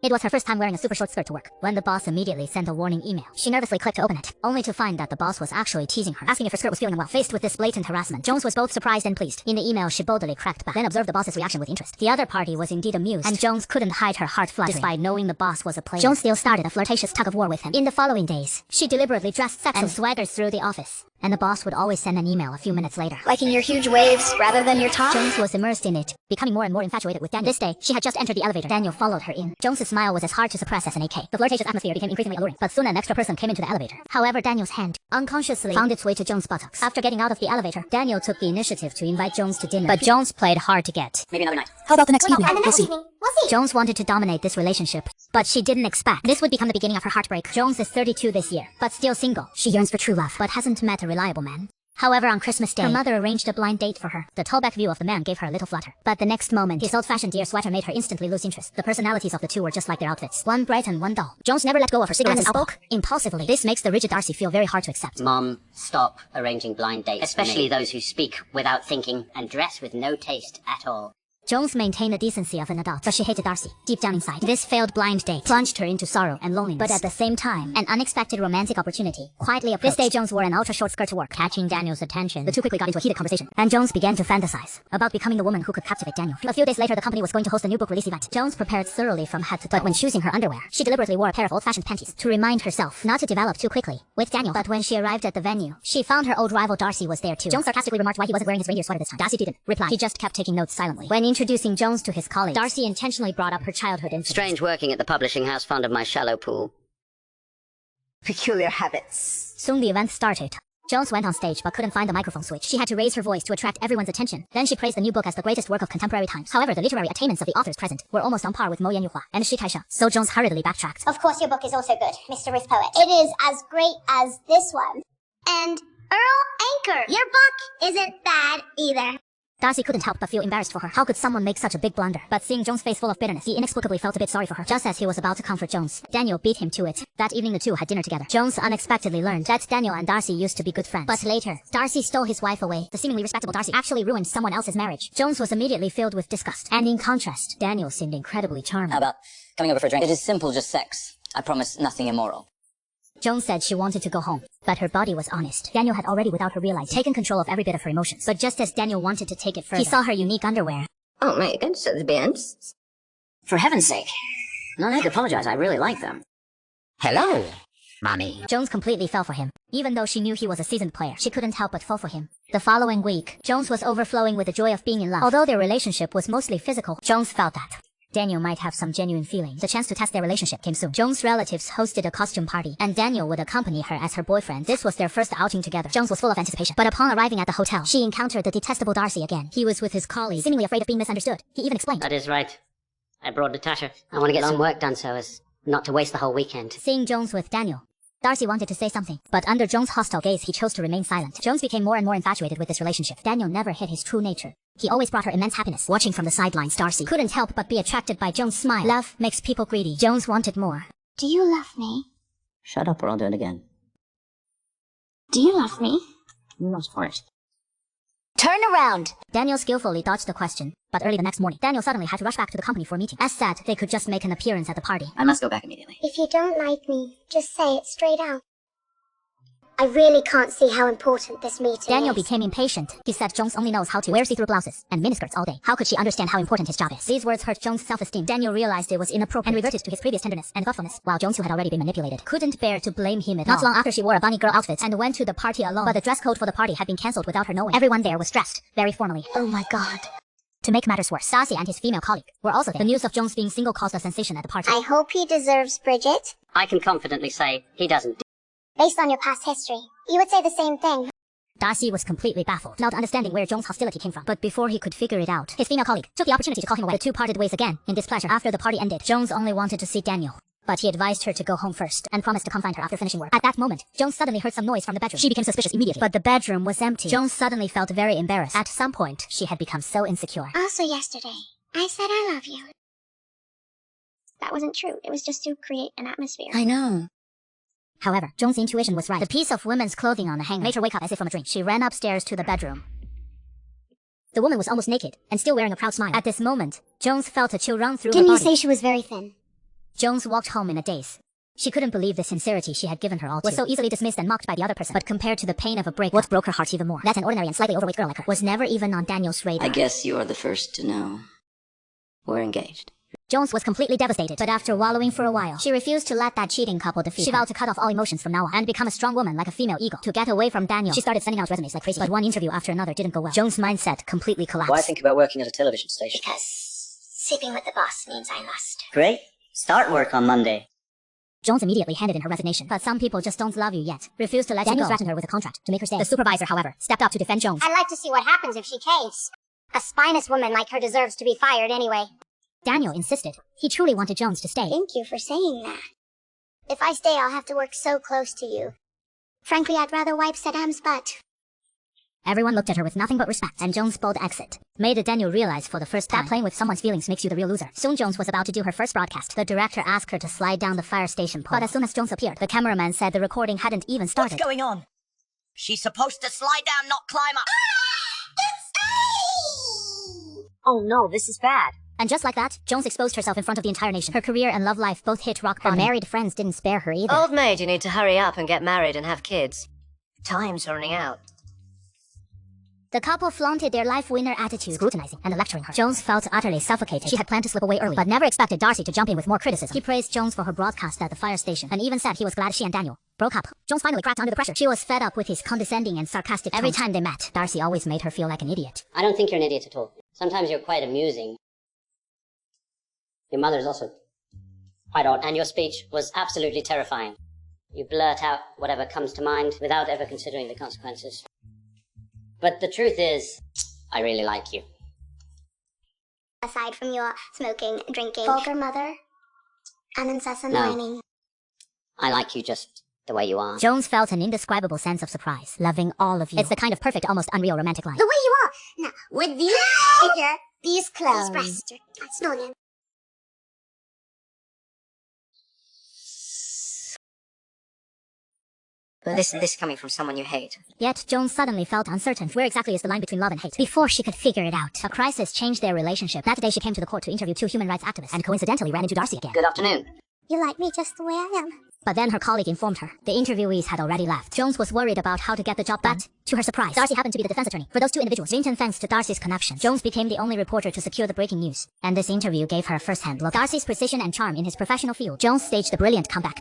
It was her first time wearing a super short skirt to work, when the boss immediately sent a warning email. She nervously clicked to open it, only to find that the boss was actually teasing her, asking if her skirt was feeling unwell. Faced with this blatant harassment, Jones was both surprised and pleased. In the email, she boldly cracked back, then observed the boss's reaction with interest. The other party was indeed amused, and Jones couldn't hide her heart fluttering. Despite knowing the boss was a player, Jones still started a flirtatious tug-of-war with him. In the following days, she deliberately dressed sexily and swaggered through the office, and the boss would always send an email a few minutes later. Liking your huge waves rather than your top? Jones was immersed in it, becoming more and more infatuated with Daniel. This day, she had just entered the elevator. Daniel followed her in. Jones's smile was as hard to suppress as an AK. The flirtatious atmosphere became increasingly alluring, but soon an extra person came into the elevator. However, Daniel's hand unconsciously found its way to Jones' buttocks. After getting out of the elevator, Daniel took the initiative to invite Jones to dinner, but Jones played hard to get. Maybe another night. How about the next evening? We'll see. Jones wanted to dominate this relationship, but she didn't expect this would become the beginning of her heartbreak. Jones is 32 this year, but still single. She yearns for true love, but hasn't met a reliable man. However, on Christmas Day, her mother arranged a blind date for her. The tall-back view of the man gave her a little flutter. But the next moment, his old-fashioned deer sweater made her instantly lose interest. The personalities of the two were just like their outfits. One bright and one dull. Jones never let go of her cigarettes and spoke impulsively. This makes the rigid Darcy feel very hard to accept. Mom, stop arranging blind dates, especially those who speak without thinking and dress with no taste at all. Jones maintained the decency of an adult, but she hated Darcy, deep down inside. This failed blind date plunged her into sorrow and loneliness. But at the same time, an unexpected romantic opportunity quietly approached. This day, Jones wore an ultra-short skirt to work, catching Daniel's attention. The two quickly got into a heated conversation, and Jones began to fantasize about becoming the woman who could captivate Daniel. A few days later, the company was going to host a new book release event. Jones prepared thoroughly from head to toe, but when choosing her underwear, she deliberately wore a pair of old-fashioned panties to remind herself not to develop too quickly with Daniel. But when she arrived at the venue, she found her old rival Darcy was there too. Jones sarcastically remarked why he wasn't wearing his reindeer sweater this time. Darcy didn't reply. He just kept taking notes silently. When introducing Jones to his colleagues, Darcy intentionally brought up her childhood incidents. Strange working at the publishing house, fond of my shallow pool. Peculiar habits. Soon the event started. Jones went on stage but couldn't find the microphone switch. She had to raise her voice to attract everyone's attention. Then she praised the new book as the greatest work of contemporary times. However, the literary attainments of the authors present were almost on par with Mo Yanyu-hua and Shi Taisha, so Jones hurriedly backtracked. Of course your book is also good, Mr. Riff Poet. It is as great as this one. And Earl Anchor, your book isn't bad either. Darcy couldn't help but feel embarrassed for her. How could someone make such a big blunder? But seeing Jones' face full of bitterness, he inexplicably felt a bit sorry for her. Just as he was about to comfort Jones, Daniel beat him to it. That evening the two had dinner together. Jones unexpectedly learned that Daniel and Darcy used to be good friends. But later, Darcy stole his wife away. The seemingly respectable Darcy actually ruined someone else's marriage. Jones was immediately filled with disgust. And in contrast, Daniel seemed incredibly charming. How about coming over for a drink? It is simple, just sex. I promise nothing immoral. Jones said she wanted to go home, but her body was honest. Daniel had already, without her realizing, taken control of every bit of her emotions. But just as Daniel wanted to take it further, he saw her unique underwear. Oh my goodness, the bands. For heaven's sake. No need to apologize, I really like them. Hello, mommy. Jones completely fell for him. Even though she knew he was a seasoned player, she couldn't help but fall for him. The following week, Jones was overflowing with the joy of being in love. Although their relationship was mostly physical, Jones felt that Daniel might have some genuine feelings. The chance to test their relationship came soon. Jones' relatives hosted a costume party, and Daniel would accompany her as her boyfriend. This was their first outing together. Jones was full of anticipation. But upon arriving at the hotel, she encountered the detestable Darcy again. He was with his colleague, seemingly afraid of being misunderstood. He even explained. That is right. I brought Natasha. I want to get some work done so as not to waste the whole weekend. Seeing Jones with Daniel, Darcy wanted to say something, but under Jones' hostile gaze, he chose to remain silent. Jones became more and more infatuated with this relationship. Daniel never hid his true nature. He always brought her immense happiness. Watching from the sidelines, Darcy couldn't help but be attracted by Jones' smile. Love makes people greedy. Jones wanted more. Do you love me? Shut up or I'll do it again. Do you love me? Not first. Turn around! Daniel skillfully dodged the question, but early the next morning, Daniel suddenly had to rush back to the company for a meeting. As said, they could just make an appearance at the party. I must go back immediately. If you don't like me, just say it straight out. I really can't see how important this meeting Daniel is. became impatient. He said Jones only knows how to wear see-through blouses and miniskirts all day. How could she understand how important his job is? These words hurt Jones' self-esteem. Daniel realized it was inappropriate and reverted to his previous tenderness and thoughtfulness, while Jones, who had already been manipulated, couldn't bear to blame him at all. Not long after, she wore a bunny girl outfit and went to the party alone. But the dress code for the party had been cancelled without her knowing. Everyone there was dressed very formally. Oh my god. To make matters worse, Darcy and his female colleague were also there. The news of Jones being single caused a sensation at the party. I hope he deserves Bridget. I can confidently say he doesn't. Based on your past history, you would say the same thing. Darcy was completely baffled, not understanding where Jones' hostility came from. But before he could figure it out, his female colleague took the opportunity to call him away. The two parted ways again in displeasure. After the party ended, Jones only wanted to see Daniel, but he advised her to go home first and promised to come find her after finishing work. At that moment, Jones suddenly heard some noise from the bedroom. She became suspicious immediately, but the bedroom was empty. Jones suddenly felt very embarrassed. At some point, she had become so insecure. Also yesterday, I said I love you. That wasn't true. It was just to create an atmosphere. I know. However, Jones' intuition was right. The piece of women's clothing on the hanger made her wake up as if from a dream. She ran upstairs to the bedroom. The woman was almost naked and still wearing a proud smile. At this moment, Jones felt a chill run through her body. Didn't you say she was very thin? Jones walked home in a daze. She couldn't believe the sincerity she had given her all to was so easily dismissed and mocked by the other person. But compared to the pain of a breakup, what broke her heart even more, that an ordinary and slightly overweight girl like her was never even on Daniel's radar. I guess you are the first to know. We're engaged. Jones was completely devastated, but after wallowing for a while, she refused to let that cheating couple defeat her. She vowed to cut off all emotions from now on and become a strong woman like a female eagle. To get away from Daniel, she started sending out resumes like crazy. But one interview after another didn't go well. Jones' mindset completely collapsed. Why think about working at a television station? Because sleeping with the boss means I must. Great. Start work on Monday. Jones immediately handed in her resignation. But some people just don't love you yet. Refused to let Daniel threatened her with a contract to make her stay. The supervisor, however, stepped up to defend Jones. I'd like to see what happens if she caves. A spineless woman like her deserves to be fired anyway. Daniel insisted. He truly wanted Jones to stay. Thank you for saying that. If I stay, I'll have to work so close to you. Frankly, I'd rather wipe Saddam's butt. Everyone looked at her with nothing but respect, and Jones' bold exit made Daniel realize for the first time that playing with someone's feelings makes you the real loser. Soon Jones was about to do her first broadcast. The director asked her to slide down the fire station pole. But as soon as Jones appeared, the cameraman said the recording hadn't even started. What's going on? She's supposed to slide down, not climb up. Oh no, this is bad. And just like that, Jones exposed herself in front of the entire nation. Her career and love life both hit rock bottom. Her married friends didn't spare her either. Old maid, you need to hurry up and get married and have kids. Time's running out. The couple flaunted their life winner attitude, scrutinizing and lecturing her. Jones felt utterly suffocated. She had planned to slip away early, but never expected Darcy to jump in with more criticism. He praised Jones for her broadcast at the fire station, and even said he was glad she and Daniel broke up. Jones finally cracked under the pressure. She was fed up with his condescending and sarcastic Every time they met, Darcy always made her feel like an idiot. I don't think you're an idiot at all. Sometimes you're quite amusing. Your mother's also quite odd, and your speech was absolutely terrifying. You blurt out whatever comes to mind without ever considering the consequences. But the truth is, I really like you. Aside from your smoking, drinking, vulgar mother, and incessant whining. I like you just the way you are. Jones felt an indescribable sense of surprise, loving all of you. It's the kind of perfect, almost unreal romantic line. The way you are. Now, with these figure, these clothes, these breasts, that's no name. But this is coming from someone you hate. Yet, Jones suddenly felt uncertain. Where exactly is the line between love and hate? Before she could figure it out, a crisis changed their relationship. That day she came to the court to interview 2 human rights activists, and coincidentally ran into Darcy again. Good afternoon. You like me just the way I am. But then her colleague informed her the interviewees had already left. Jones was worried about how to get the job done. But, to her surprise, Darcy happened to be the defense attorney for those 2 individuals. Vinton, thanks to Darcy's connection, Jones became the only reporter to secure the breaking news. And this interview gave her a first-hand look. Darcy's precision and charm in his professional field. Jones staged a brilliant comeback.